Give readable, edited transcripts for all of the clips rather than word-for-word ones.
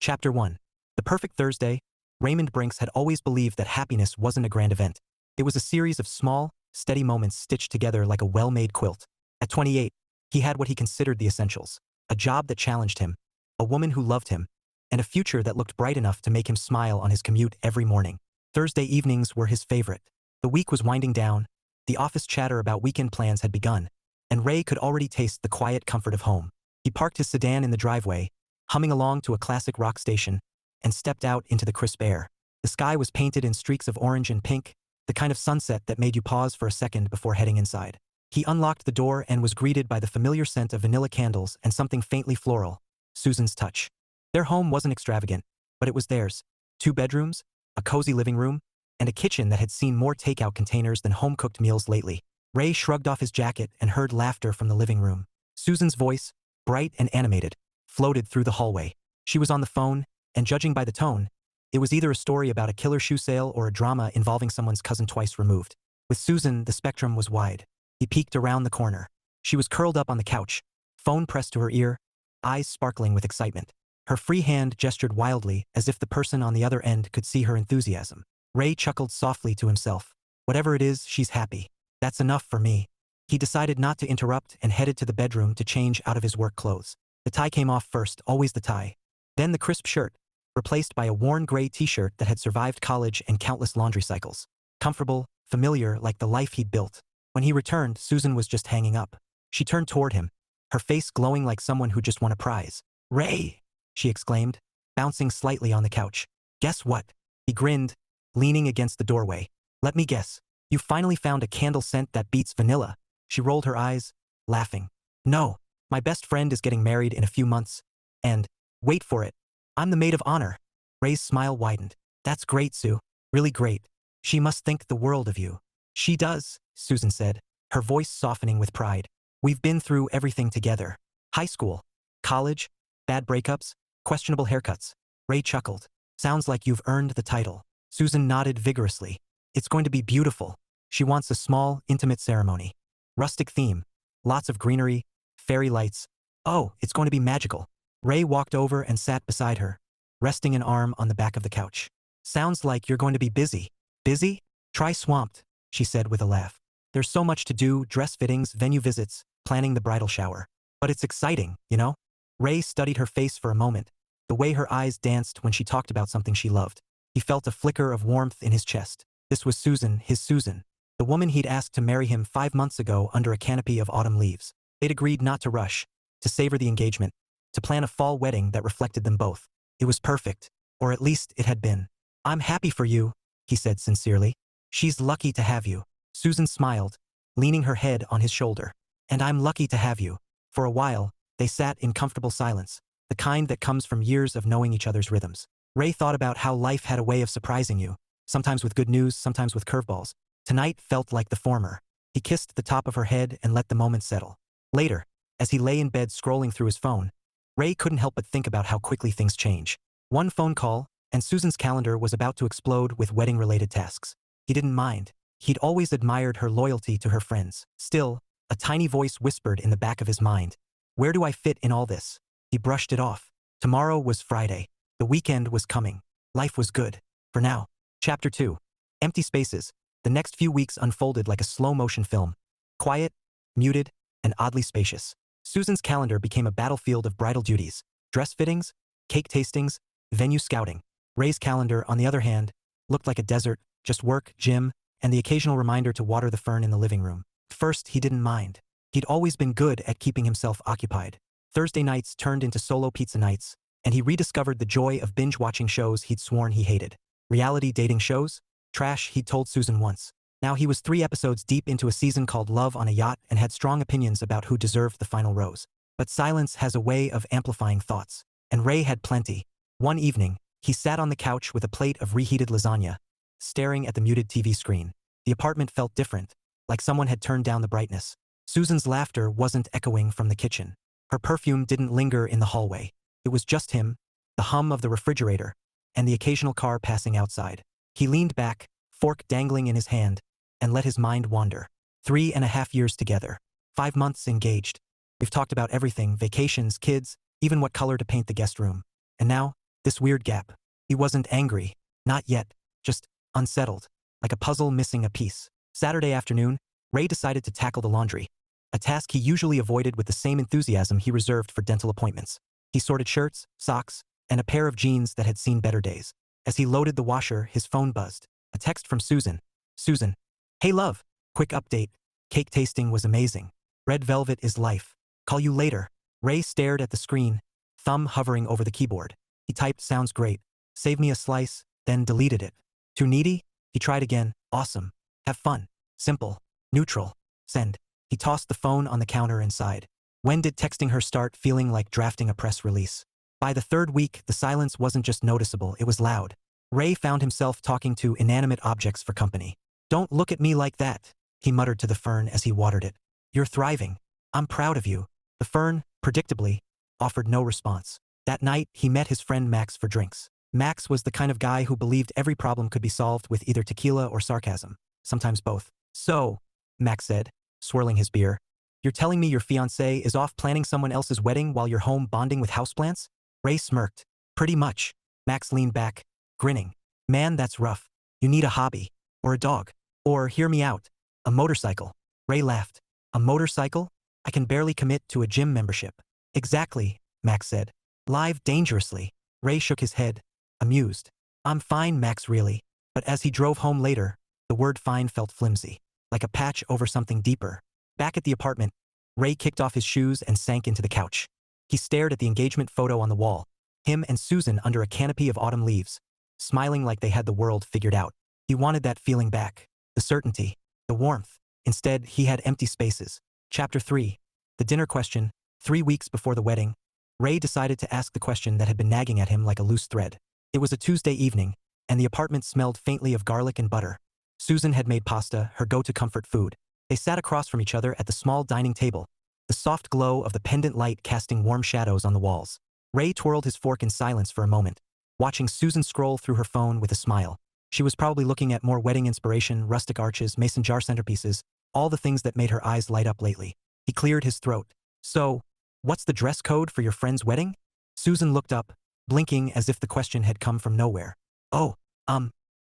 Chapter 1. The Perfect Thursday. Raymond Brinks had always believed that happiness wasn't a grand event. It was a series of small, steady moments stitched together like a well-made quilt. At 28, he had what he considered the essentials: a job that challenged him, a woman who loved him, and a future that looked bright enough to make him smile on his commute every morning. Thursday evenings were his favorite. The week was winding down, the office chatter about weekend plans had begun, and Ray could already taste the quiet comfort of home. He parked his sedan in the driveway, humming along to a classic rock station, and stepped out into the crisp air. The sky was painted in streaks of orange and pink, the kind of sunset that made you pause for a second before heading inside. He unlocked the door and was greeted by the familiar scent of vanilla candles and something faintly floral: Susan's touch. Their home wasn't extravagant, but it was theirs. 2 bedrooms, a cozy living room, and a kitchen that had seen more takeout containers than home-cooked meals lately. Ray shrugged off his jacket and heard laughter from the living room. Susan's voice, bright and animated, floated through the hallway. She was on the phone, and judging by the tone, it was either a story about a killer shoe sale or a drama involving someone's cousin twice removed. With Susan, the spectrum was wide. He peeked around the corner. She was curled up on the couch, phone pressed to her ear, eyes sparkling with excitement. Her free hand gestured wildly as if the person on the other end could see her enthusiasm. Ray chuckled softly to himself. Whatever it is, she's happy. That's enough for me. He decided not to interrupt and headed to the bedroom to change out of his work clothes. The tie came off first, always the tie. Then the crisp shirt, replaced by a worn gray t-shirt that had survived college and countless laundry cycles. Comfortable, familiar, like the life he'd built. When he returned, Susan was just hanging up. She turned toward him, her face glowing like someone who just won a prize. "Ray!" she exclaimed, bouncing slightly on the couch. "Guess what?" He grinned, leaning against the doorway. "Let me guess. You finally found a candle scent that beats vanilla." She rolled her eyes, laughing. "No, my best friend is getting married in a few months, and, wait for it, I'm the maid of honor." Ray's smile widened. "That's great, Sue. Really great. She must think the world of you." "She does," Susan said, her voice softening with pride. "We've been through everything together. High school, college, bad breakups, questionable haircuts." Ray chuckled. "Sounds like you've earned the title." Susan nodded vigorously. "It's going to be beautiful." She wants a small, intimate ceremony. Rustic theme. Lots of greenery, fairy lights. "Oh, it's going to be magical." Ray walked over and sat beside her, resting an arm on the back of the couch. "Sounds like you're going to be busy." "Busy? Try swamped," she said with a laugh. "There's so much to do: dress fittings, venue visits, planning the bridal shower. But it's exciting, you know?" Ray studied her face for a moment, the way her eyes danced when she talked about something she loved. He felt a flicker of warmth in his chest. This was Susan, his Susan. The woman he'd asked to marry him 5 months ago under a canopy of autumn leaves. They'd agreed not to rush, to savor the engagement, to plan a fall wedding that reflected them both. It was perfect, or at least it had been. "I'm happy for you," he said sincerely. "She's lucky to have you." Susan smiled, leaning her head on his shoulder. "And I'm lucky to have you." For a while, they sat in comfortable silence, the kind that comes from years of knowing each other's rhythms. Ray thought about how life had a way of surprising you, sometimes with good news, sometimes with curveballs. Tonight felt like the former. He kissed the top of her head and let the moment settle. Later, as he lay in bed scrolling through his phone, Ray couldn't help but think about how quickly things change. One phone call, and Susan's calendar was about to explode with wedding-related tasks. He didn't mind. He'd always admired her loyalty to her friends. Still, a tiny voice whispered in the back of his mind, "Where do I fit in all this?" He brushed it off. Tomorrow was Friday. The weekend was coming. Life was good. For now. Chapter 2. Empty spaces. The next few weeks unfolded like a slow-motion film. Quiet, muted, and oddly spacious. Susan's calendar became a battlefield of bridal duties: dress fittings, cake tastings, venue scouting. Ray's calendar, on the other hand, looked like a desert: just work, gym, and the occasional reminder to water the fern in the living room. At first, he didn't mind. He'd always been good at keeping himself occupied. Thursday nights turned into solo pizza nights, and he rediscovered the joy of binge-watching shows he'd sworn he hated. Reality dating shows? Trash, he'd told Susan once. Now he was 3 episodes deep into a season called Love on a Yacht and had strong opinions about who deserved the final rose. But silence has a way of amplifying thoughts, and Ray had plenty. One evening, he sat on the couch with a plate of reheated lasagna, staring at the muted TV screen. The apartment felt different, like someone had turned down the brightness. Susan's laughter wasn't echoing from the kitchen. Her perfume didn't linger in the hallway. It was just him, the hum of the refrigerator, and the occasional car passing outside. He leaned back, fork dangling in his hand, and let his mind wander. 3.5 years together. 5 months engaged. We've talked about everything: vacations, kids, even what color to paint the guest room. And now, This weird gap. He wasn't angry. Not yet. Just unsettled. Like a puzzle missing a piece. Saturday afternoon, Ray decided to tackle the laundry. A task he usually avoided with the same enthusiasm he reserved for dental appointments. He sorted shirts, socks, and a pair of jeans that had seen better days. As he loaded the washer, his phone buzzed. A text from Susan. Susan. Hey love. Quick update. Cake tasting was amazing. Red velvet is life. Call you later. Ray stared at the screen, thumb hovering over the keyboard. He typed sounds great. Save me a slice, then deleted it. Too needy? He tried again. Awesome. Have fun. Simple. Neutral. Send. He tossed the phone on the counter and sighed. When did texting her start feeling like drafting a press release? By the third week, the silence wasn't just noticeable, it was loud. Ray found himself talking to inanimate objects for company. Don't look at me like that, he muttered to the fern as he watered it. You're thriving. I'm proud of you. The fern, predictably, offered no response. That night, he met his friend Max for drinks. Max was the kind of guy who believed every problem could be solved with either tequila or sarcasm, sometimes both. So, Max said, swirling his beer, you're telling me your fiancée is off planning someone else's wedding while you're home bonding with houseplants? Ray smirked. Pretty much. Max leaned back, grinning. Man, that's rough. You need a hobby. Or a dog. Or, hear me out, a motorcycle. Ray laughed. A motorcycle? I can barely commit to a gym membership. Exactly, Max said. Live dangerously. Ray shook his head, amused. I'm fine, Max, really. But as he drove home later, the word fine felt flimsy, like a patch over something deeper. Back at the apartment, Ray kicked off his shoes and sank into the couch. He stared at the engagement photo on the wall, him and Susan under a canopy of autumn leaves, smiling like they had the world figured out. He wanted that feeling back, the certainty, the warmth. Instead, he had empty spaces. Chapter 3. The dinner question. 3 weeks before the wedding, Ray decided to ask the question that had been nagging at him like a loose thread. It was a Tuesday evening, and the apartment smelled faintly of garlic and butter. Susan had made pasta, her go-to comfort food. They sat across from each other at the small dining table, the soft glow of the pendant light casting warm shadows on the walls. Ray twirled his fork in silence for a moment, watching Susan scroll through her phone with a smile. She was probably looking at more wedding inspiration, rustic arches, mason jar centerpieces, all the things that made her eyes light up lately. He cleared his throat. So, what's the dress code for your friend's wedding? Susan looked up, blinking as if the question had come from nowhere. Oh,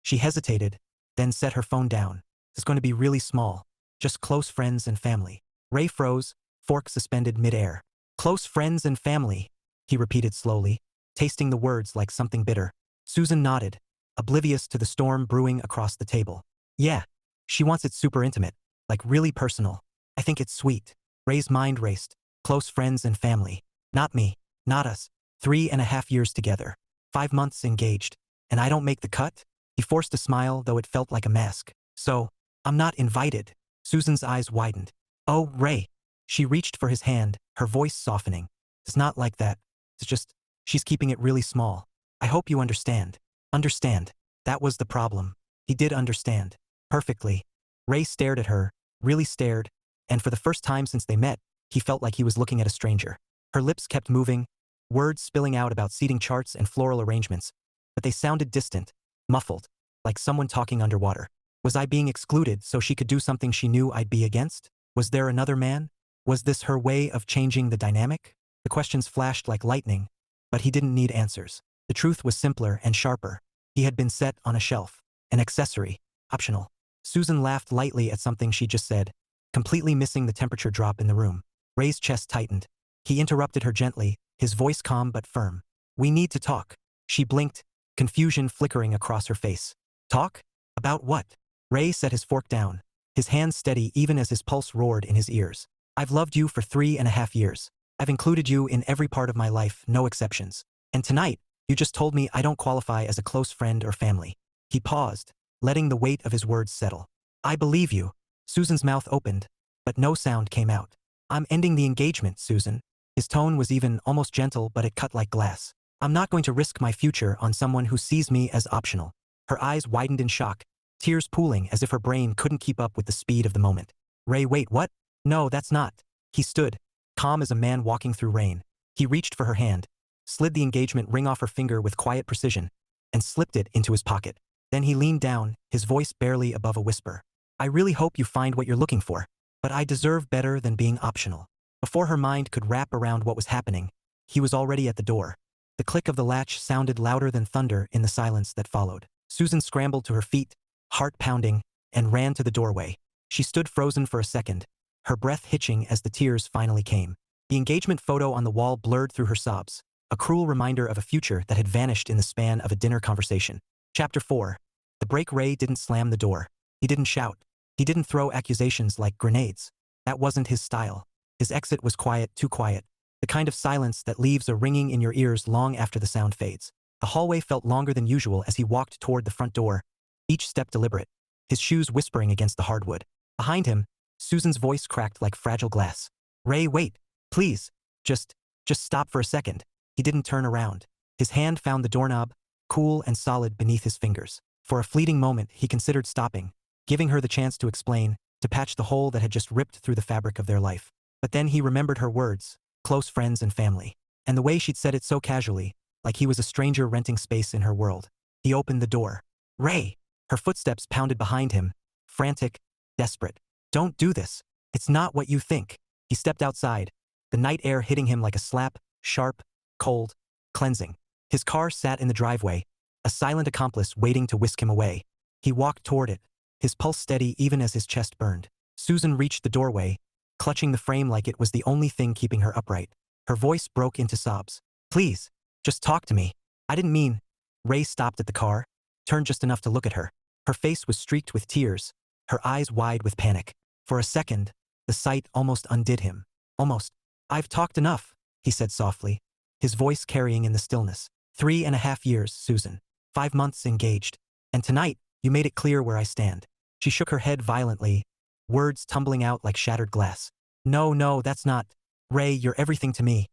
she hesitated, then set her phone down. It's going to be really small. Just close friends and family. Ray froze, fork suspended midair. Close friends and family, he repeated slowly, tasting the words like something bitter. Susan nodded, oblivious to the storm brewing across the table. Yeah, she wants it super intimate, like really personal. I think it's sweet. Ray's mind raced. Close friends and family. Not me, not us. 3.5 years together. 5 months engaged. And I don't make the cut? He forced a smile, though it felt like a mask. So, I'm not invited. Susan's eyes widened. Oh, Ray. She reached for his hand, her voice softening. It's not like that. It's just, she's keeping it really small. I hope you understand. Understand. That was the problem. He did understand. Perfectly. Ray stared at her, really stared, and for the first time since they met, he felt like he was looking at a stranger. Her lips kept moving, words spilling out about seating charts and floral arrangements, but they sounded distant, muffled, like someone talking underwater. Was I being excluded so she could do something she knew I'd be against? Was there another man? Was this her way of changing the dynamic? The questions flashed like lightning, but he didn't need answers. The truth was simpler and sharper. He had been set on a shelf, an accessory, optional. Susan laughed lightly at something she just said, completely missing the temperature drop in the room. Ray's chest tightened. He interrupted her gently, his voice calm but firm. We need to talk. She blinked, confusion flickering across her face. Talk? About what? Ray set his fork down, his hands steady even as his pulse roared in his ears. I've loved you for 3.5 years. I've included you in every part of my life, no exceptions. And tonight, you just told me I don't qualify as a close friend or family. He paused, letting the weight of his words settle. I believe you. Susan's mouth opened, but no sound came out. I'm ending the engagement, Susan. His tone was even almost gentle, but it cut like glass. I'm not going to risk my future on someone who sees me as optional. Her eyes widened in shock, tears pooling as if her brain couldn't keep up with the speed of the moment. Ray, wait, what? No, that's not. He stood, calm as a man walking through rain. He reached for her hand, slid the engagement ring off her finger with quiet precision, and slipped it into his pocket. Then he leaned down, his voice barely above a whisper. I really hope you find what you're looking for, but I deserve better than being optional. Before her mind could wrap around what was happening, he was already at the door, The click of the latch sounded louder than thunder in the silence that followed. Susan scrambled to her feet, heart pounding, and ran to the doorway. She stood frozen for a second, her breath hitching as the tears finally came. The engagement photo on the wall blurred through her sobs, a cruel reminder of a future that had vanished in the span of a dinner conversation. Chapter 4. The break. Ray didn't slam the door. He didn't shout. He didn't throw accusations like grenades. That wasn't his style. His exit was quiet, too quiet. The kind of silence that leaves a ringing in your ears long after the sound fades. The hallway felt longer than usual as he walked toward the front door, each step deliberate, his shoes whispering against the hardwood. Behind him, Susan's voice cracked like fragile glass. Ray, wait, please, just stop for a second. He didn't turn around. His hand found the doorknob, cool and solid beneath his fingers. For a fleeting moment, he considered stopping, giving her the chance to explain, to patch the hole that had just ripped through the fabric of their life. But then he remembered her words, close friends and family, and the way she'd said it so casually, like he was a stranger renting space in her world. He opened the door. Ray! Her footsteps pounded behind him, frantic, desperate. Don't do this. It's not what you think. He stepped outside, the night air hitting him like a slap, sharp, cold, cleansing. His car sat in the driveway, a silent accomplice waiting to whisk him away. He walked toward it, his pulse steady even as his chest burned. Susan reached the doorway, clutching the frame like it was the only thing keeping her upright. Her voice broke into sobs. Please, just talk to me. I didn't mean. Ray stopped at the car, turned just enough to look at her. Her face was streaked with tears, her eyes wide with panic. For a second, the sight almost undid him. Almost. I've talked enough, he said softly, his voice carrying in the stillness. 3.5 years, Susan. 5 months engaged. And tonight, you made it clear where I stand. She shook her head violently, words tumbling out like shattered glass. No, that's not. Ray, you're everything to me.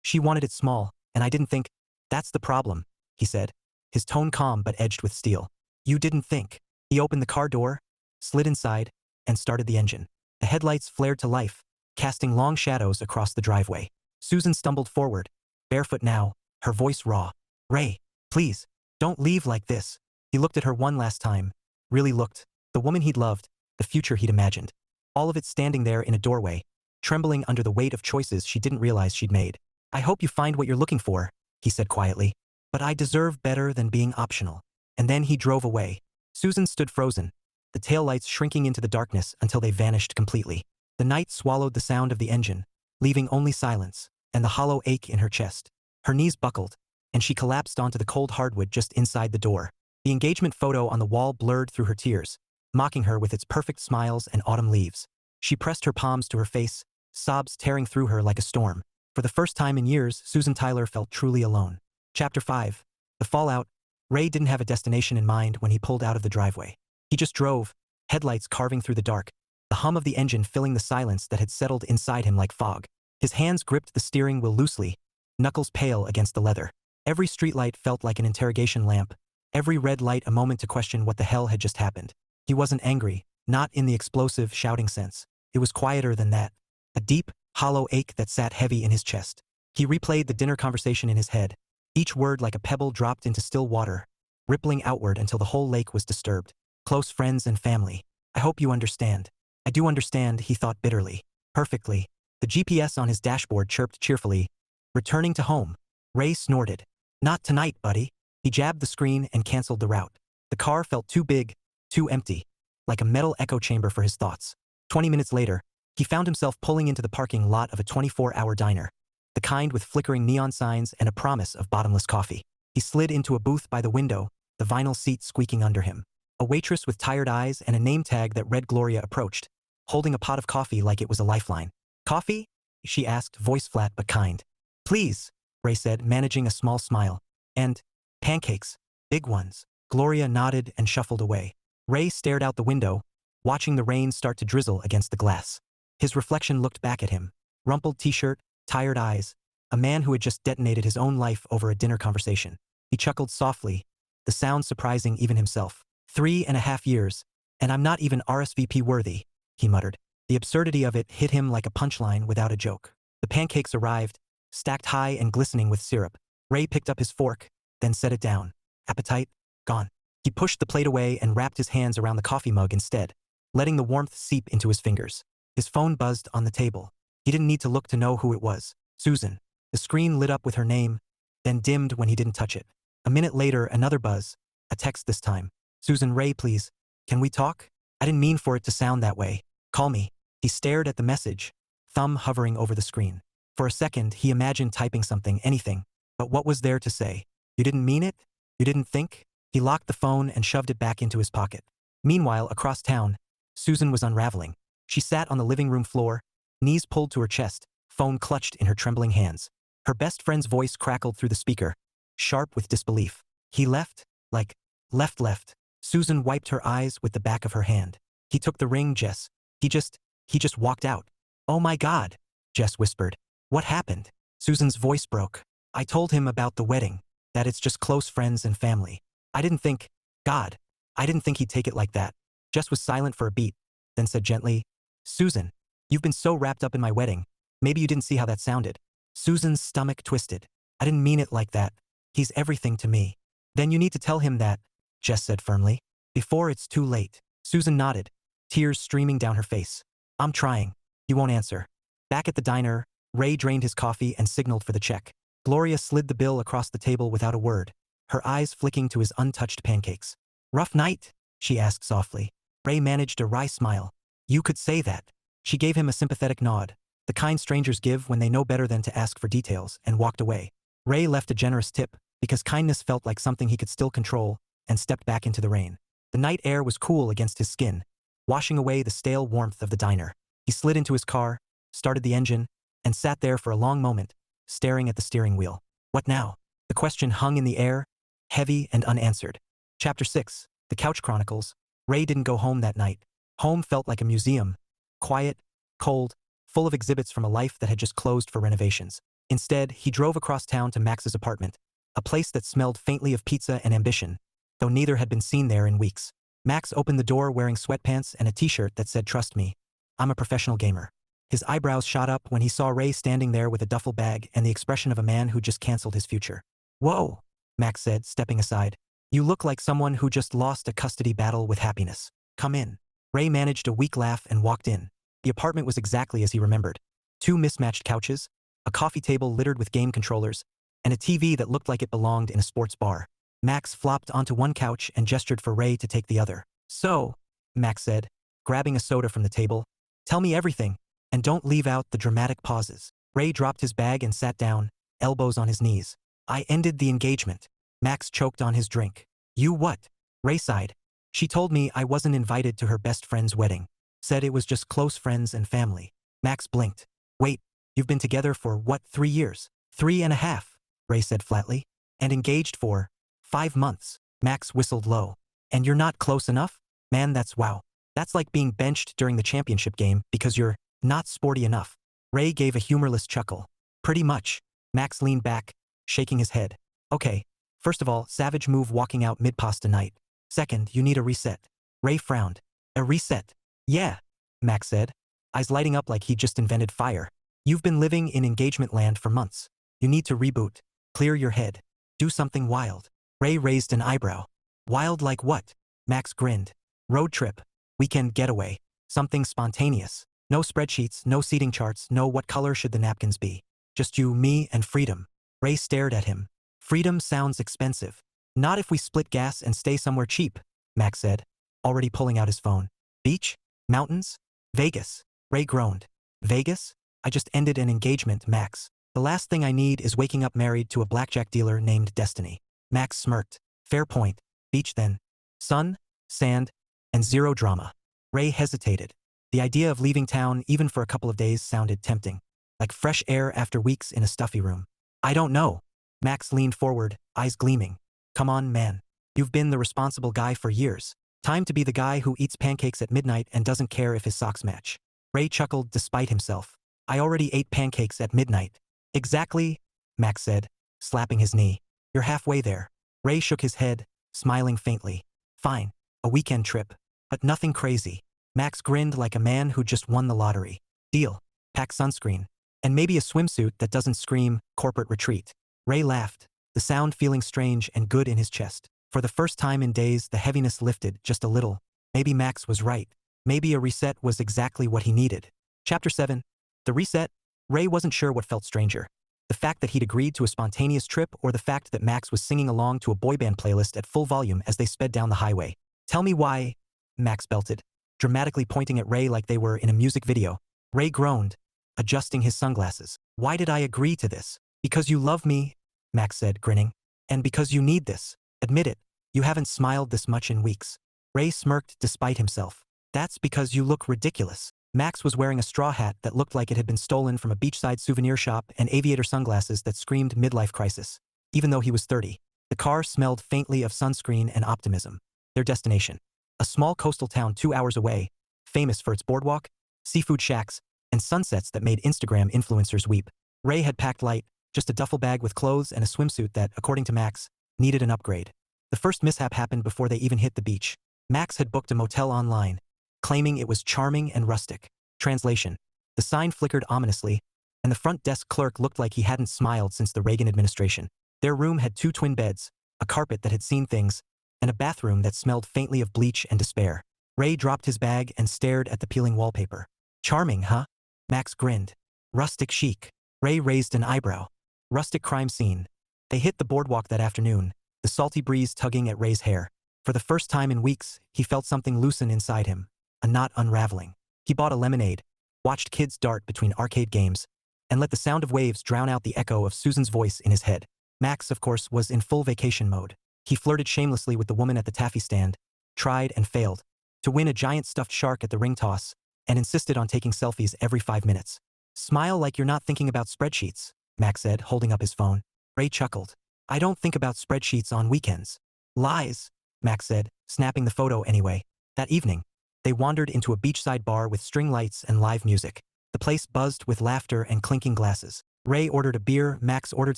She wanted it small, and I didn't think. That's the problem, he said, his tone calm but edged with steel. You didn't think. He opened the car door, slid inside, and started the engine. The headlights flared to life, casting long shadows across the driveway. Susan stumbled forward, barefoot now, her voice raw. Ray, please, don't leave like this. He looked at her one last time, really looked, the woman he'd loved, the future he'd imagined. All of it standing there in a doorway, trembling under the weight of choices she didn't realize she'd made. I hope you find what you're looking for, he said quietly. But I deserve better than being optional. And then he drove away. Susan stood frozen, the taillights shrinking into the darkness until they vanished completely. The night swallowed the sound of the engine, leaving only silence, and the hollow ache in her chest. Her knees buckled, and she collapsed onto the cold hardwood just inside the door. The engagement photo on the wall blurred through her tears, mocking her with its perfect smiles and autumn leaves. She pressed her palms to her face, sobs tearing through her like a storm. For the first time in years, Susan Tyler felt truly alone. Chapter 5. The fallout. Ray didn't have a destination in mind when he pulled out of the driveway. He just drove, headlights carving through the dark, the hum of the engine filling the silence that had settled inside him like fog. His hands gripped the steering wheel loosely, knuckles pale against the leather. Every streetlight felt like an interrogation lamp, every red light a moment to question what the hell had just happened. He wasn't angry, not in the explosive, shouting sense. It was quieter than that. A deep, hollow ache that sat heavy in his chest. He replayed the dinner conversation in his head, each word like a pebble dropped into still water, rippling outward until the whole lake was disturbed. Close friends and family. I hope you understand. I do understand, he thought bitterly. Perfectly. The GPS on his dashboard chirped cheerfully, returning to home. Ray snorted. Not tonight, buddy. He jabbed the screen and canceled the route. The car felt too big, too empty, like a metal echo chamber for his thoughts. 20 minutes later, he found himself pulling into the parking lot of a 24-hour diner, the kind with flickering neon signs and a promise of bottomless coffee. He slid into a booth by the window, the vinyl seat squeaking under him. A waitress with tired eyes and a name tag that read Gloria approached, holding a pot of coffee like it was a lifeline. Coffee? She asked, voice flat but kind. Please, Ray said, managing a small smile. And pancakes. Big ones. Gloria nodded and shuffled away. Ray stared out the window, watching the rain start to drizzle against the glass. His reflection looked back at him. Rumpled t-shirt, tired eyes, a man who had just detonated his own life over a dinner conversation. He chuckled softly, the sound surprising even himself. 3.5 years, and I'm not even RSVP worthy, he muttered. The absurdity of it hit him like a punchline without a joke. The pancakes arrived, stacked high and glistening with syrup. Ray picked up his fork, then set it down. Appetite? Gone. He pushed the plate away and wrapped his hands around the coffee mug instead, letting the warmth seep into his fingers. His phone buzzed on the table. He didn't need to look to know who it was. Susan. The screen lit up with her name, then dimmed when he didn't touch it. A minute later, another buzz. A text this time. Susan, Ray, please. Can we talk? I didn't mean for it to sound that way. Call me. He stared at the message, thumb hovering over the screen. For a second, he imagined typing something, anything. But what was there to say? You didn't mean it? You didn't think? He locked the phone and shoved it back into his pocket. Meanwhile, across town, Susan was unraveling. She sat on the living room floor, knees pulled to her chest, phone clutched in her trembling hands. Her best friend's voice crackled through the speaker, sharp with disbelief. He left? Like, left. Susan wiped her eyes with the back of her hand. He took the ring, Jess. He just walked out. Oh my God, Jess whispered. What happened? Susan's voice broke. I told him about the wedding, that it's just close friends and family. I didn't think he'd take it like that. Jess was silent for a beat, then said gently, Susan, you've been so wrapped up in my wedding. Maybe you didn't see how that sounded. Susan's stomach twisted. I didn't mean it like that. He's everything to me. Then you need to tell him that, Jess said firmly, before it's too late. Susan nodded, tears streaming down her face. I'm trying. He won't answer. Back at the diner, Ray drained his coffee and signaled for the check. Gloria slid the bill across the table without a word, her eyes flicking to his untouched pancakes. Rough night? She asked softly. Ray managed a wry smile. You could say that. She gave him a sympathetic nod, the kind strangers give when they know better than to ask for details, and walked away. Ray left a generous tip, because kindness felt like something he could still control, and stepped back into the rain. The night air was cool against his skin, washing away the stale warmth of the diner. He slid into his car, started the engine, and sat there for a long moment, staring at the steering wheel. What now? The question hung in the air, heavy and unanswered. Chapter 6, The Couch Chronicles. Ray didn't go home that night. Home felt like a museum, quiet, cold, full of exhibits from a life that had just closed for renovations. Instead, he drove across town to Max's apartment, a place that smelled faintly of pizza and ambition, though neither had been seen there in weeks. Max opened the door wearing sweatpants and a t-shirt that said, "Trust me, I'm a professional gamer." His eyebrows shot up when he saw Ray standing there with a duffel bag and the expression of a man who just canceled his future. "Whoa," Max said, stepping aside. "You look like someone who just lost a custody battle with happiness. Come in." Ray managed a weak laugh and walked in. The apartment was exactly as he remembered. 2 mismatched couches, a coffee table littered with game controllers, and a TV that looked like it belonged in a sports bar. Max flopped onto one couch and gestured for Ray to take the other. "So," Max said, grabbing a soda from the table, "tell me everything, and don't leave out the dramatic pauses." Ray dropped his bag and sat down, elbows on his knees. "I ended the engagement." Max choked on his drink. "You what?" Ray sighed. "She told me I wasn't invited to her best friend's wedding. Said it was just close friends and family." Max blinked. "Wait, you've been together for what, 3 years? 3.5, Ray said flatly. "And engaged for 5 months. Max whistled low. "And you're not close enough? Man, that's wow. That's like being benched during the championship game because you're not sporty enough." Ray gave a humorless chuckle. "Pretty much." Max leaned back, shaking his head. "Okay, first of all, savage move walking out mid-pasta night. Second, you need a reset." Ray frowned. "A reset?" "Yeah," Max said, eyes lighting up like he'd just invented fire. "You've been living in engagement land for months. You need to reboot. Clear your head. Do something wild." Ray raised an eyebrow. "Wild like what?" Max grinned. "Road trip. Weekend getaway. Something spontaneous. No spreadsheets, no seating charts, no what color should the napkins be. Just you, me, and freedom." Ray stared at him. "Freedom sounds expensive." "Not if we split gas and stay somewhere cheap," Max said, already pulling out his phone. "Beach? Mountains? Vegas?" Ray groaned. "Vegas? I just ended an engagement, Max. The last thing I need is waking up married to a blackjack dealer named Destiny." Max smirked. "Fair point. Beach then. Sun, sand, and zero drama." Ray hesitated. The idea of leaving town even for a couple of days sounded tempting, like fresh air after weeks in a stuffy room. "I don't know." Max leaned forward, eyes gleaming. "Come on, man. You've been the responsible guy for years. Time to be the guy who eats pancakes at midnight and doesn't care if his socks match." Ray chuckled despite himself. "I already ate pancakes at midnight." "Exactly," Max said, slapping his knee. "You're halfway there." Ray shook his head, smiling faintly. "Fine, a weekend trip, but nothing crazy." Max grinned like a man who just won the lottery. "Deal. Pack sunscreen. And maybe a swimsuit that doesn't scream corporate retreat." Ray laughed, the sound feeling strange and good in his chest. For the first time in days, the heaviness lifted just a little. Maybe Max was right. Maybe a reset was exactly what he needed. Chapter 7. The reset? Ray wasn't sure what felt stranger. The fact that he'd agreed to a spontaneous trip, or the fact that Max was singing along to a boy band playlist at full volume as they sped down the highway. "Tell me why," Max belted, dramatically pointing at Ray like they were in a music video. Ray groaned, adjusting his sunglasses. "Why did I agree to this?" "Because you love me," Max said, grinning. "And because you need this. Admit it, you haven't smiled this much in weeks." Ray smirked despite himself. "That's because you look ridiculous." Max was wearing a straw hat that looked like it had been stolen from a beachside souvenir shop and aviator sunglasses that screamed midlife crisis. Even though he was 30, the car smelled faintly of sunscreen and optimism. Their destination, a small coastal town 2 hours away, famous for its boardwalk, seafood shacks, and sunsets that made Instagram influencers weep. Ray had packed light, just a duffel bag with clothes and a swimsuit that, according to Max, needed an upgrade. The first mishap happened before they even hit the beach. Max had booked a motel online, claiming it was charming and rustic. Translation: the sign flickered ominously, and the front desk clerk looked like he hadn't smiled since the Reagan administration. Their room had 2 twin beds, a carpet that had seen things, and a bathroom that smelled faintly of bleach and despair. Ray dropped his bag and stared at the peeling wallpaper. "Charming, huh?" Max grinned. "Rustic chic." Ray raised an eyebrow. "Rustic crime scene." They hit the boardwalk that afternoon, the salty breeze tugging at Ray's hair. For the first time in weeks, he felt something loosen inside him, a knot unraveling. He bought a lemonade, watched kids dart between arcade games, and let the sound of waves drown out the echo of Susan's voice in his head. Max, of course, was in full vacation mode. He flirted shamelessly with the woman at the taffy stand, tried and failed to win a giant stuffed shark at the ring toss, and insisted on taking selfies every 5 minutes. "Smile like you're not thinking about spreadsheets," Max said, holding up his phone. Ray chuckled. "I don't think about spreadsheets on weekends." "Lies," Max said, snapping the photo anyway. That evening, they wandered into a beachside bar with string lights and live music. The place buzzed with laughter and clinking glasses. Ray ordered a beer, Max ordered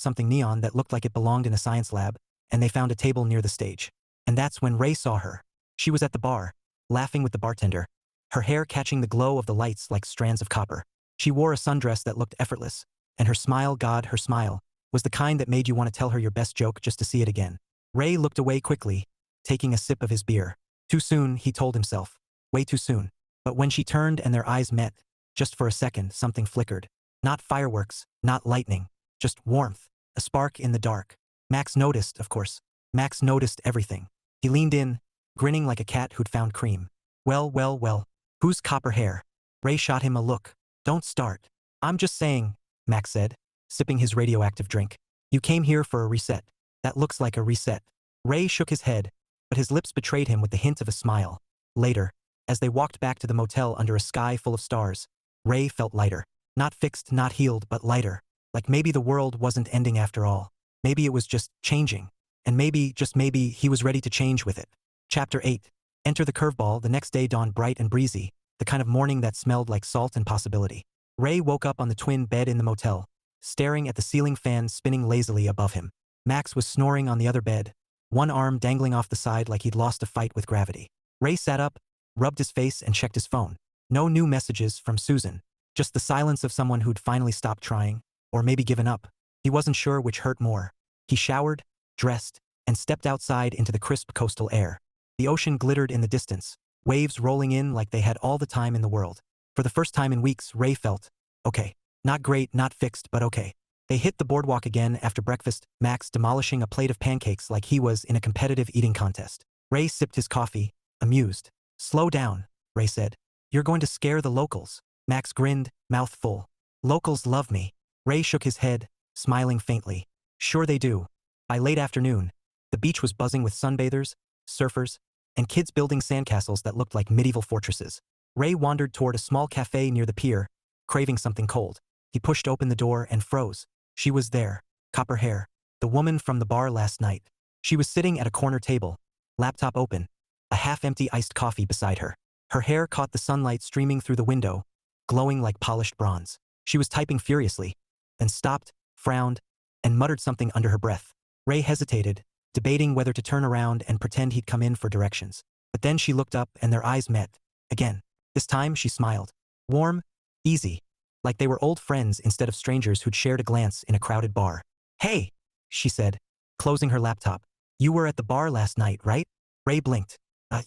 something neon that looked like it belonged in a science lab, and they found a table near the stage. And that's when Ray saw her. She was at the bar, laughing with the bartender, her hair catching the glow of the lights like strands of copper. She wore a sundress that looked effortless, and her smile, God, her smile, was the kind that made you want to tell her your best joke just to see it again. Ray looked away quickly, taking a sip of his beer. Too soon, he told himself. Way too soon. But when she turned and their eyes met, just for a second, something flickered. Not fireworks, not lightning, just warmth, a spark in the dark. Max noticed, of course. Max noticed everything. He leaned in, grinning like a cat who'd found cream. "Well, well, well. Who's copper hair?" Ray shot him a look. "Don't start." "I'm just saying," Max said, sipping his radioactive drink. "You came here for a reset. That looks like a reset." Ray shook his head, but his lips betrayed him with the hint of a smile. Later, as they walked back to the motel under a sky full of stars, Ray felt lighter. Not fixed, not healed, but lighter. Like maybe the world wasn't ending after all. Maybe it was just changing. And maybe, just maybe, he was ready to change with it. Chapter 8. Enter the curveball. The next day dawned bright and breezy, the kind of morning that smelled like salt and possibility. Ray woke up on the twin bed in the motel, staring at the ceiling fan spinning lazily above him. Max was snoring on the other bed, one arm dangling off the side like he'd lost a fight with gravity. Ray sat up, rubbed his face and checked his phone. No new messages from Susan. Just the silence of someone who'd finally stopped trying, or maybe given up. He wasn't sure which hurt more. He showered, dressed, and stepped outside into the crisp coastal air. The ocean glittered in the distance, waves rolling in like they had all the time in the world. For the first time in weeks, Ray felt, okay. Not great, not fixed, but okay. They hit the boardwalk again after breakfast, Max demolishing a plate of pancakes like he was in a competitive eating contest. Ray sipped his coffee, amused. "Slow down," Ray said. "You're going to scare the locals." Max grinned, mouth full. "Locals love me." Ray shook his head, smiling faintly. "Sure they do." By late afternoon, the beach was buzzing with sunbathers, surfers, and kids building sandcastles that looked like medieval fortresses. Ray wandered toward a small cafe near the pier, craving something cold. He pushed open the door and froze. She was there, copper hair, the woman from the bar last night. She was sitting at a corner table, laptop open, a half-empty iced coffee beside her. Her hair caught the sunlight streaming through the window, glowing like polished bronze. She was typing furiously, then stopped, frowned, and muttered something under her breath. Ray hesitated, debating whether to turn around and pretend he'd come in for directions. But then she looked up and their eyes met. Again. This time she smiled. Warm, easy, like they were old friends instead of strangers who'd shared a glance in a crowded bar. "Hey," she said, closing her laptop. "You were at the bar last night, right?" Ray blinked.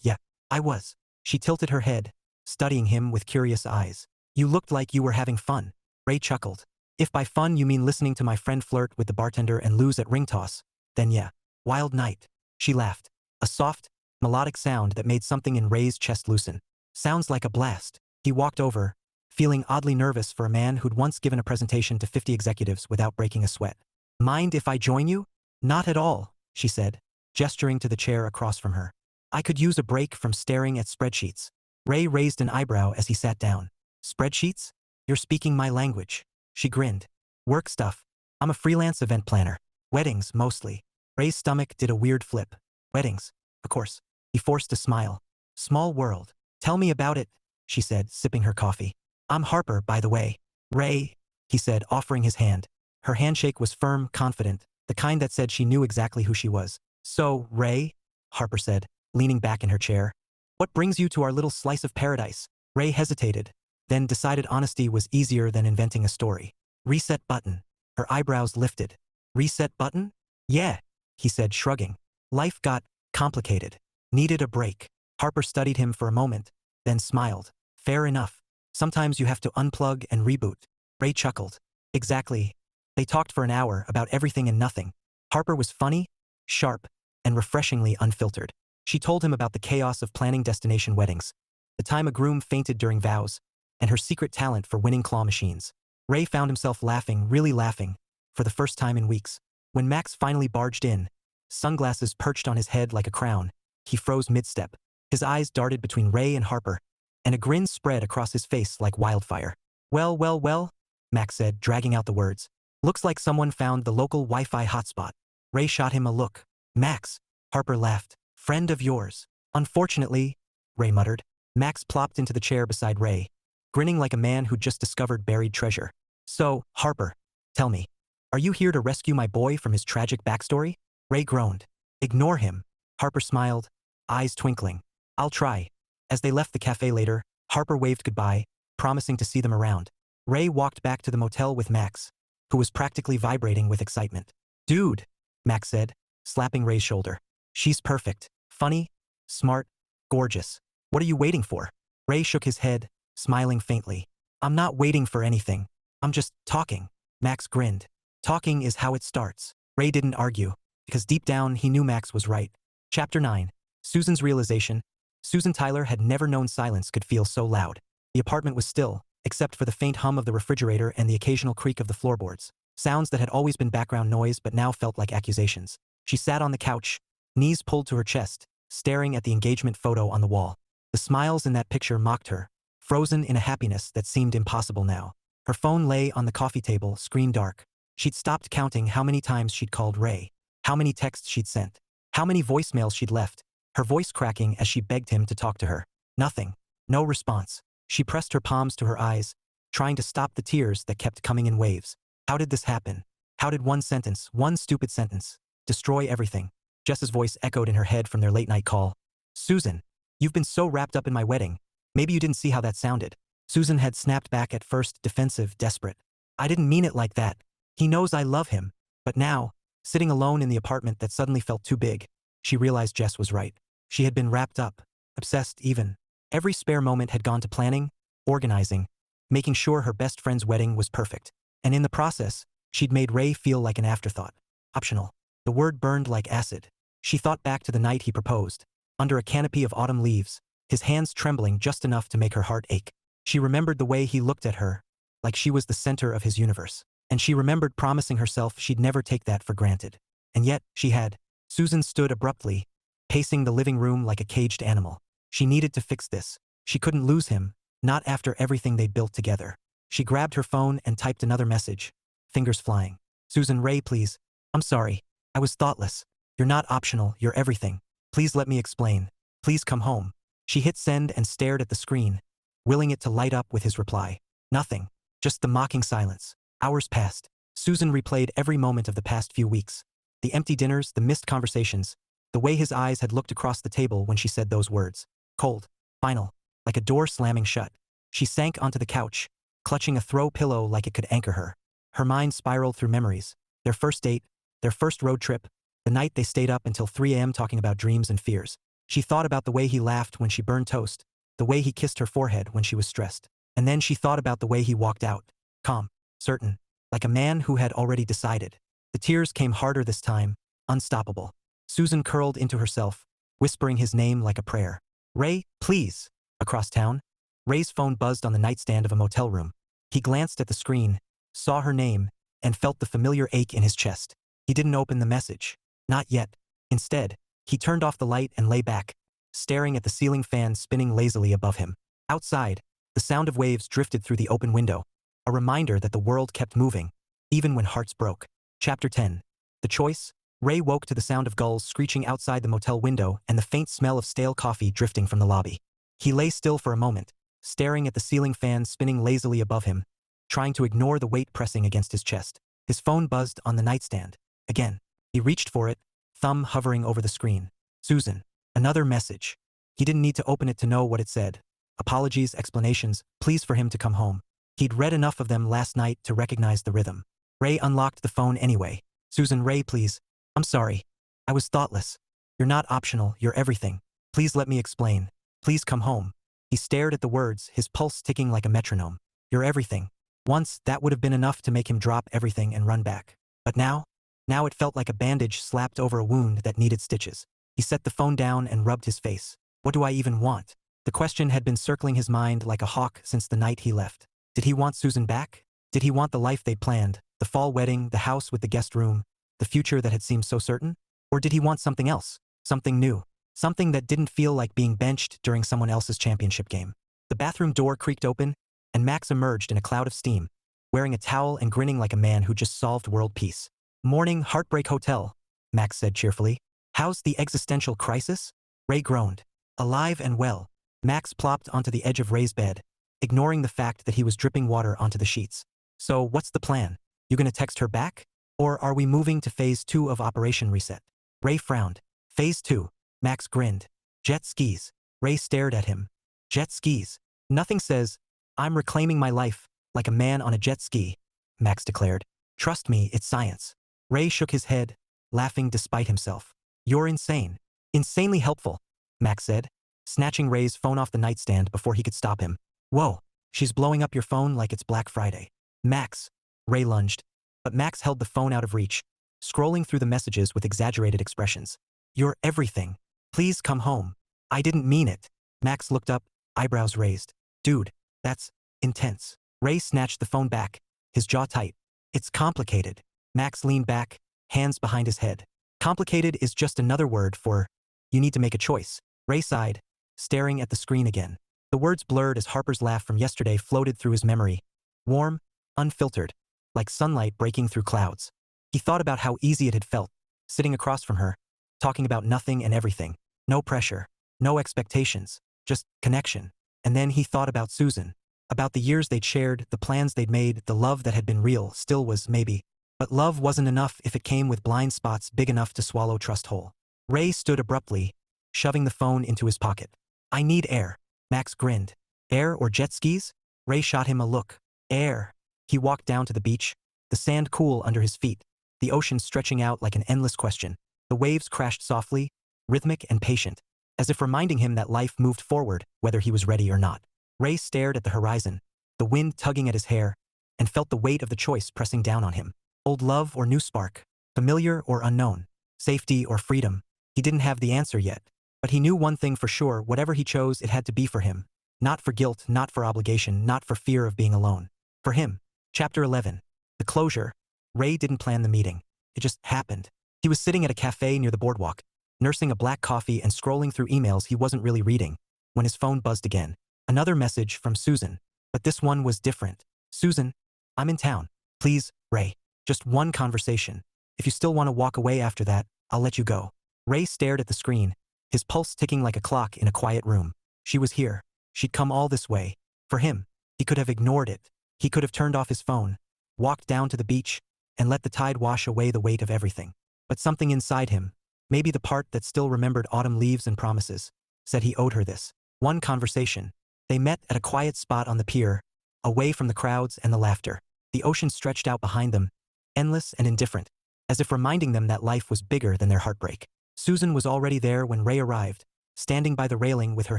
Yeah, I was." She tilted her head, studying him with curious eyes. "You looked like you were having fun." Ray chuckled. If by fun you mean listening to my friend flirt with the bartender and lose at ring toss, then yeah. Wild night. She laughed. A soft, melodic sound that made something in Ray's chest loosen. Sounds like a blast. He walked over, feeling oddly nervous for a man who'd once given a presentation to 50 executives without breaking a sweat. Mind if I join you? Not at all, she said, gesturing to the chair across from her. I could use a break from staring at spreadsheets. Ray raised an eyebrow as he sat down. Spreadsheets? You're speaking my language. She grinned. Work stuff. I'm a freelance event planner. Weddings, mostly. Ray's stomach did a weird flip. Weddings, of course. He forced a smile. Small world. Tell me about it, she said, sipping her coffee. I'm Harper, by the way. Ray, he said, offering his hand. Her handshake was firm, confident, the kind that said she knew exactly who she was. So, Ray, Harper said, leaning back in her chair. What brings you to our little slice of paradise? Ray hesitated, then decided honesty was easier than inventing a story. Reset button. Her eyebrows lifted. Reset button? Yeah, he said, shrugging. Life got complicated. Needed a break. Harper studied him for a moment, then smiled. Fair enough. Sometimes you have to unplug and reboot. Ray chuckled. Exactly. They talked for an hour about everything and nothing. Harper was funny, sharp, and refreshingly unfiltered. She told him about the chaos of planning destination weddings, the time a groom fainted during vows, and her secret talent for winning claw machines. Ray found himself laughing, really laughing, for the first time in weeks. When Max finally barged in, sunglasses perched on his head like a crown, he froze mid-step. His eyes darted between Ray and Harper, and a grin spread across his face like wildfire. Well, Max said, dragging out the words. Looks like someone found the local Wi-Fi hotspot. Ray shot him a look. Max, Harper laughed. Friend of yours. Unfortunately, Ray muttered. Max plopped into the chair beside Ray, grinning like a man who'd just discovered buried treasure. So, Harper, tell me, are you here to rescue my boy from his tragic backstory? Ray groaned. Ignore him. Harper smiled, eyes twinkling. I'll try. As they left the cafe later, Harper waved goodbye, promising to see them around. Ray walked back to the motel with Max, who was practically vibrating with excitement. Dude, Max said, slapping Ray's shoulder. She's perfect. Funny, smart, gorgeous. What are you waiting for? Ray shook his head, smiling faintly. I'm not waiting for anything. I'm just talking. Max grinned. Talking is how it starts. Ray didn't argue, because deep down he knew Max was right. Chapter 9. Susan's realization. Susan Tyler had never known silence could feel so loud. The apartment was still, except for the faint hum of the refrigerator and the occasional creak of the floorboards. Sounds that had always been background noise but now felt like accusations. She sat on the couch, knees pulled to her chest, staring at the engagement photo on the wall. The smiles in that picture mocked her, frozen in a happiness that seemed impossible now. Her phone lay on the coffee table, screen dark. She'd stopped counting how many times she'd called Ray, how many texts she'd sent, how many voicemails she'd left, her voice cracking as she begged him to talk to her. Nothing. No response. She pressed her palms to her eyes, trying to stop the tears that kept coming in waves. How did this happen? How did one sentence, one stupid sentence, destroy everything? Jess's voice echoed in her head from their late-night call. Susan, you've been so wrapped up in my wedding. Maybe you didn't see how that sounded. Susan had snapped back at first, defensive, desperate. I didn't mean it like that. He knows I love him. But now, sitting alone in the apartment that suddenly felt too big, she realized Jess was right. She had been wrapped up, obsessed even. Every spare moment had gone to planning, organizing, making sure her best friend's wedding was perfect. And in the process, she'd made Ray feel like an afterthought. Optional. The word burned like acid. She thought back to the night he proposed, under a canopy of autumn leaves, his hands trembling just enough to make her heart ache. She remembered the way he looked at her, like she was the center of his universe. And she remembered promising herself she'd never take that for granted. And yet, she had. Susan stood abruptly, pacing the living room like a caged animal. She needed to fix this. She couldn't lose him, not after everything they'd built together. She grabbed her phone and typed another message, fingers flying. Susan, Ray, please. I'm sorry. I was thoughtless. You're not optional, you're everything. Please let me explain. Please come home. She hit send and stared at the screen, willing it to light up with his reply. Nothing. Just the mocking silence. Hours passed. Susan replayed every moment of the past few weeks. The empty dinners, the missed conversations, the way his eyes had looked across the table when she said those words. Cold. Final. Like a door slamming shut. She sank onto the couch, clutching a throw pillow like it could anchor her. Her mind spiraled through memories. Their first date, their first road trip, the night they stayed up until 3 a.m. talking about dreams and fears. She thought about the way he laughed when she burned toast, the way he kissed her forehead when she was stressed. And then she thought about the way he walked out, calm, certain, like a man who had already decided. The tears came harder this time, unstoppable. Susan curled into herself, whispering his name like a prayer. Ray, please. Across town, Ray's phone buzzed on the nightstand of a motel room. He glanced at the screen, saw her name, and felt the familiar ache in his chest. He didn't open the message. Not yet. Instead, he turned off the light and lay back, staring at the ceiling fan spinning lazily above him. Outside, the sound of waves drifted through the open window, a reminder that the world kept moving, even when hearts broke. Chapter 10. The Choice. Ray woke to the sound of gulls screeching outside the motel window and the faint smell of stale coffee drifting from the lobby. He lay still for a moment, staring at the ceiling fan spinning lazily above him, trying to ignore the weight pressing against his chest. His phone buzzed on the nightstand. Again. He reached for it, thumb hovering over the screen. Susan. Another message. He didn't need to open it to know what it said. Apologies, explanations, pleas for him to come home. He'd read enough of them last night to recognize the rhythm. Ray unlocked the phone anyway. Susan, Ray, please. I'm sorry. I was thoughtless. You're not optional, you're everything. Please let me explain. Please come home. He stared at the words, his pulse ticking like a metronome. You're everything. Once, that would have been enough to make him drop everything and run back. But now it felt like a bandage slapped over a wound that needed stitches. He set the phone down and rubbed his face. What do I even want? The question had been circling his mind like a hawk since the night he left. Did he want Susan back? Did he want the life they'd planned, the fall wedding, the house with the guest room, the future that had seemed so certain? Or did he want something else, something new, something that didn't feel like being benched during someone else's championship game? The bathroom door creaked open, and Max emerged in a cloud of steam, wearing a towel and grinning like a man who just solved world peace. Morning, Heartbreak Hotel, Max said cheerfully. How's the existential crisis? Ray groaned. Alive and well. Max plopped onto the edge of Ray's bed, ignoring the fact that he was dripping water onto the sheets. So what's the plan? You gonna text her back? Or are we moving to phase 2 of Operation Reset? Ray frowned. Phase 2. Max grinned. Jet skis. Ray stared at him. Jet skis. Nothing says, I'm reclaiming my life, like a man on a jet ski, Max declared. Trust me, it's science. Ray shook his head, laughing despite himself. You're insane. Insanely helpful, Max said, snatching Ray's phone off the nightstand before he could stop him. Whoa, she's blowing up your phone like it's Black Friday. Max. Ray lunged, but Max held the phone out of reach, scrolling through the messages with exaggerated expressions. You're everything. Please come home. I didn't mean it. Max looked up, eyebrows raised. Dude, that's intense. Ray snatched the phone back, his jaw tight. It's complicated. Max leaned back, hands behind his head. Complicated is just another word for, you need to make a choice. Ray sighed, staring at the screen again. The words blurred as Harper's laugh from yesterday floated through his memory. Warm, unfiltered, like sunlight breaking through clouds. He thought about how easy it had felt, sitting across from her, talking about nothing and everything. No pressure, no expectations, just connection. And then he thought about Susan, about the years they'd shared, the plans they'd made, the love that had been real, still was maybe. But love wasn't enough if it came with blind spots big enough to swallow trust whole. Ray stood abruptly, shoving the phone into his pocket. I need air. Max grinned. Air or jet skis? Ray shot him a look. Air. He walked down to the beach, the sand cool under his feet, the ocean stretching out like an endless question. The waves crashed softly, rhythmic and patient, as if reminding him that life moved forward, whether he was ready or not. Ray stared at the horizon, the wind tugging at his hair, and felt the weight of the choice pressing down on him. Old love or new spark, familiar or unknown, safety or freedom. He didn't have the answer yet, but he knew one thing for sure: whatever he chose, it had to be for him. Not for guilt, not for obligation, not for fear of being alone. For him. Chapter 11. The closure. Ray didn't plan the meeting. It just happened. He was sitting at a cafe near the boardwalk, nursing a black coffee and scrolling through emails he wasn't really reading, when his phone buzzed again. Another message from Susan. But this one was different. Susan, I'm in town. Please, Ray. Just one conversation. If you still want to walk away after that, I'll let you go. Ray stared at the screen, his pulse ticking like a clock in a quiet room. She was here. She'd come all this way. For him. He could have ignored it. He could have turned off his phone, walked down to the beach, and let the tide wash away the weight of everything. But something inside him, maybe the part that still remembered autumn leaves and promises, said he owed her this. One conversation. They met at a quiet spot on the pier, away from the crowds and the laughter. The ocean stretched out behind them, endless and indifferent, as if reminding them that life was bigger than their heartbreak. Susan was already there when Ray arrived, standing by the railing with her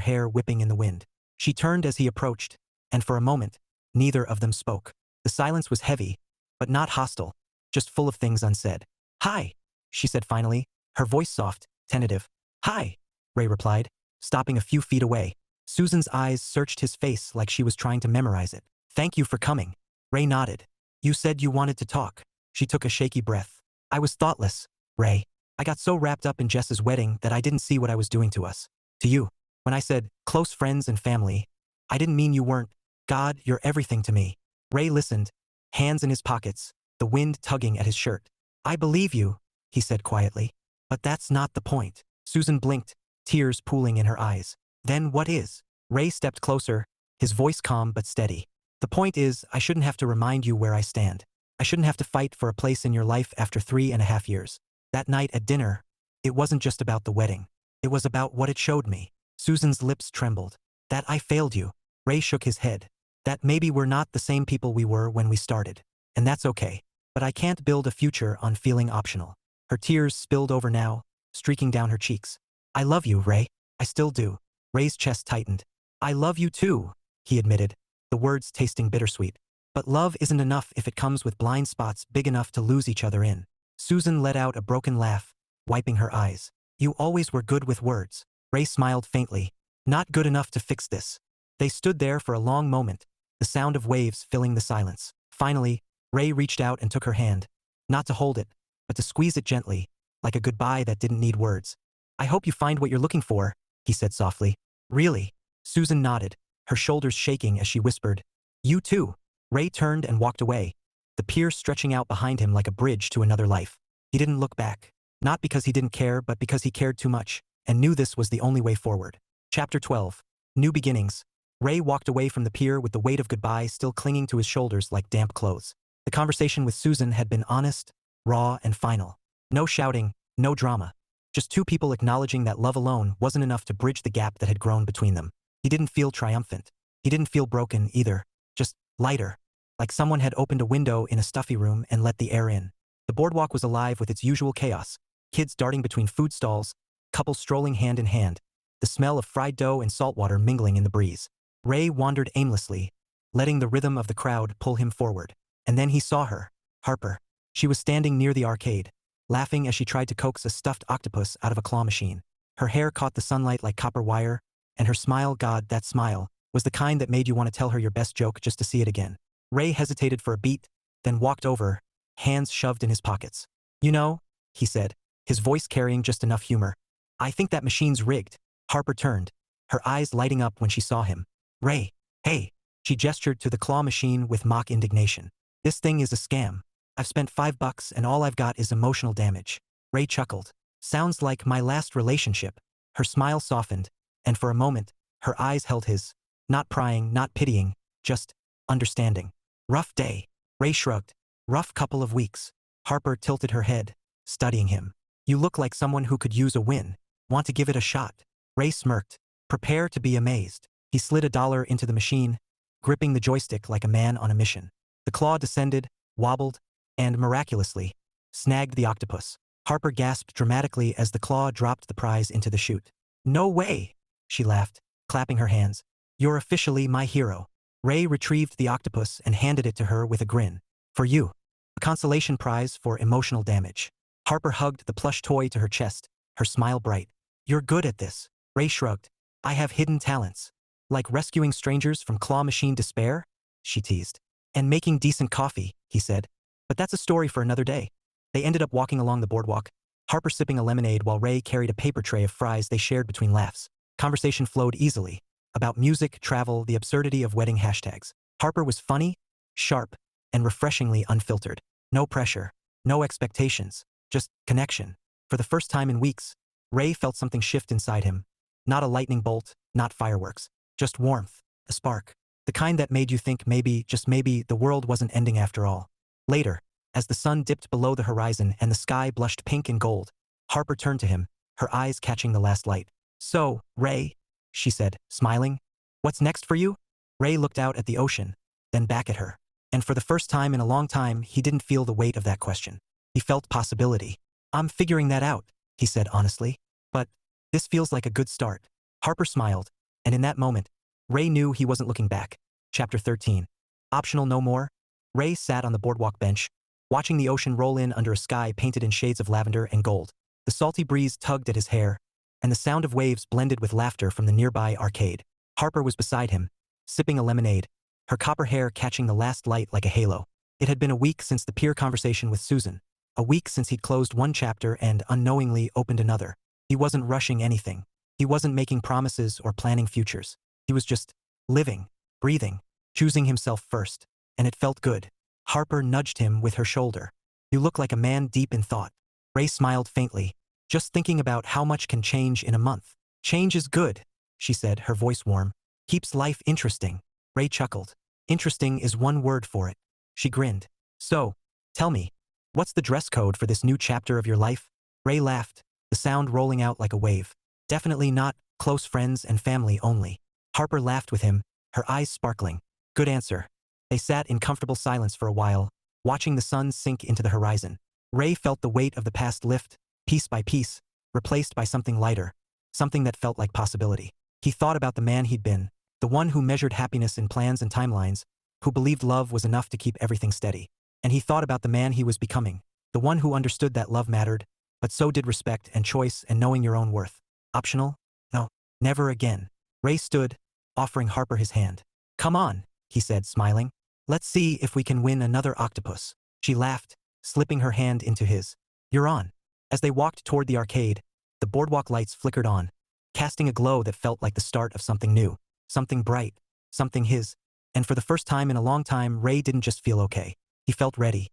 hair whipping in the wind. She turned as he approached, and for a moment, neither of them spoke. The silence was heavy, but not hostile, just full of things unsaid. "Hi," she said finally, her voice soft, tentative. "Hi," Ray replied, stopping a few feet away. Susan's eyes searched his face like she was trying to memorize it. "Thank you for coming." Ray nodded. "You said you wanted to talk." She took a shaky breath. "I was thoughtless, Ray. I got so wrapped up in Jess's wedding that I didn't see what I was doing to us. To you. When I said, close friends and family, I didn't mean you weren't. God, you're everything to me." Ray listened, hands in his pockets, the wind tugging at his shirt. "I believe you," he said quietly. "But that's not the point." Susan blinked, tears pooling in her eyes. "Then what is?" Ray stepped closer, his voice calm but steady. "The point is, I shouldn't have to remind you where I stand. I shouldn't have to fight for a place in your life after 3.5 years. That night at dinner, it wasn't just about the wedding. It was about what it showed me." Susan's lips trembled. "That I failed you." Ray shook his head. "That maybe we're not the same people we were when we started. And that's okay. But I can't build a future on feeling optional." Her tears spilled over now, streaking down her cheeks. "I love you, Ray. I still do." Ray's chest tightened. "I love you too," he admitted, the words tasting bittersweet. "But love isn't enough if it comes with blind spots big enough to lose each other in." Susan let out a broken laugh, wiping her eyes. "You always were good with words." Ray smiled faintly. "Not good enough to fix this." They stood there for a long moment, the sound of waves filling the silence. Finally, Ray reached out and took her hand. Not to hold it, but to squeeze it gently, like a goodbye that didn't need words. "I hope you find what you're looking for," he said softly. "Really?" Susan nodded, her shoulders shaking as she whispered, "You too." Ray turned and walked away, the pier stretching out behind him like a bridge to another life. He didn't look back. Not because he didn't care, but because he cared too much, and knew this was the only way forward. Chapter 12. New Beginnings. Ray walked away from the pier with the weight of goodbye still clinging to his shoulders like damp clothes. The conversation with Susan had been honest, raw, and final. No shouting, no drama. Just two people acknowledging that love alone wasn't enough to bridge the gap that had grown between them. He didn't feel triumphant. He didn't feel broken either, just lighter, like someone had opened a window in a stuffy room and let the air in. The boardwalk was alive with its usual chaos, kids darting between food stalls, couples strolling hand in hand, the smell of fried dough and saltwater mingling in the breeze. Ray wandered aimlessly, letting the rhythm of the crowd pull him forward. And then he saw her, Harper. She was standing near the arcade, laughing as she tried to coax a stuffed octopus out of a claw machine. Her hair caught the sunlight like copper wire, and her smile, God, that smile, was the kind that made you want to tell her your best joke just to see it again. Ray hesitated for a beat, then walked over, hands shoved in his pockets. "You know," he said, his voice carrying just enough humor, "I think that machine's rigged." Harper turned, her eyes lighting up when she saw him. "Ray, hey." She gestured to the claw machine with mock indignation. "This thing is a scam. I've spent $5 and all I've got is emotional damage." Ray chuckled. "Sounds like my last relationship." Her smile softened, and for a moment, her eyes held his. Not prying, not pitying, just understanding. "Rough day." Ray shrugged. "Rough couple of weeks." Harper tilted her head, studying him. "You look like someone who could use a win. Want to give it a shot?" Ray smirked. "Prepare to be amazed." He slid $1 into the machine, gripping the joystick like a man on a mission. The claw descended, wobbled, and, miraculously, snagged the octopus. Harper gasped dramatically as the claw dropped the prize into the chute. "No way!" she laughed, clapping her hands. "You're officially my hero." Ray retrieved the octopus and handed it to her with a grin. "For you. A consolation prize for emotional damage." Harper hugged the plush toy to her chest, her smile bright. "You're good at this." Ray shrugged. "I have hidden talents. Like rescuing strangers from claw machine despair?" she teased. "And making decent coffee," he said. "But that's a story for another day." They ended up walking along the boardwalk, Harper sipping a lemonade while Ray carried a paper tray of fries they shared between laughs. Conversation flowed easily, about music, travel, the absurdity of wedding hashtags. Harper was funny, sharp, and refreshingly unfiltered. No pressure, no expectations, just connection. For the first time in weeks, Ray felt something shift inside him. Not a lightning bolt, not fireworks. Just warmth, a spark. The kind that made you think maybe, just maybe, the world wasn't ending after all. Later, as the sun dipped below the horizon and the sky blushed pink and gold, Harper turned to him, her eyes catching the last light. "So, Ray," she said, smiling, "what's next for you?" Ray looked out at the ocean, then back at her. And for the first time in a long time, he didn't feel the weight of that question. He felt possibility. "I'm figuring that out," he said honestly. "But this feels like a good start." Harper smiled, and in that moment, Ray knew he wasn't looking back. Chapter 13. Optional no more? Ray sat on the boardwalk bench, watching the ocean roll in under a sky painted in shades of lavender and gold. The salty breeze tugged at his hair, and the sound of waves blended with laughter from the nearby arcade. Harper was beside him, sipping a lemonade, her copper hair catching the last light like a halo. It had been a week since the pier conversation with Susan, a week since he'd closed one chapter and unknowingly opened another. He wasn't rushing anything. He wasn't making promises or planning futures. He was just living, breathing, choosing himself first. And it felt good. Harper nudged him with her shoulder. You look like a man deep in thought. Ray smiled faintly, just thinking about how much can change in a month. Change is good, she said, her voice warm. Keeps life interesting. Ray chuckled. Interesting is one word for it. She grinned. So, tell me, what's the dress code for this new chapter of your life? Ray laughed, the sound rolling out like a wave. Definitely not close friends and family only. Harper laughed with him, her eyes sparkling. Good answer. They sat in comfortable silence for a while, watching the sun sink into the horizon. Ray felt the weight of the past lift, piece by piece, replaced by something lighter, something that felt like possibility. He thought about the man he'd been, the one who measured happiness in plans and timelines, who believed love was enough to keep everything steady. And he thought about the man he was becoming, the one who understood that love mattered, but so did respect and choice and knowing your own worth. Optional? No, never again. Ray stood, offering Harper his hand. Come on, he said, smiling. Let's see if we can win another octopus. She laughed, slipping her hand into his. You're on. As they walked toward the arcade, the boardwalk lights flickered on, casting a glow that felt like the start of something new, something bright, something his. And for the first time in a long time, Ray didn't just feel okay. He felt ready.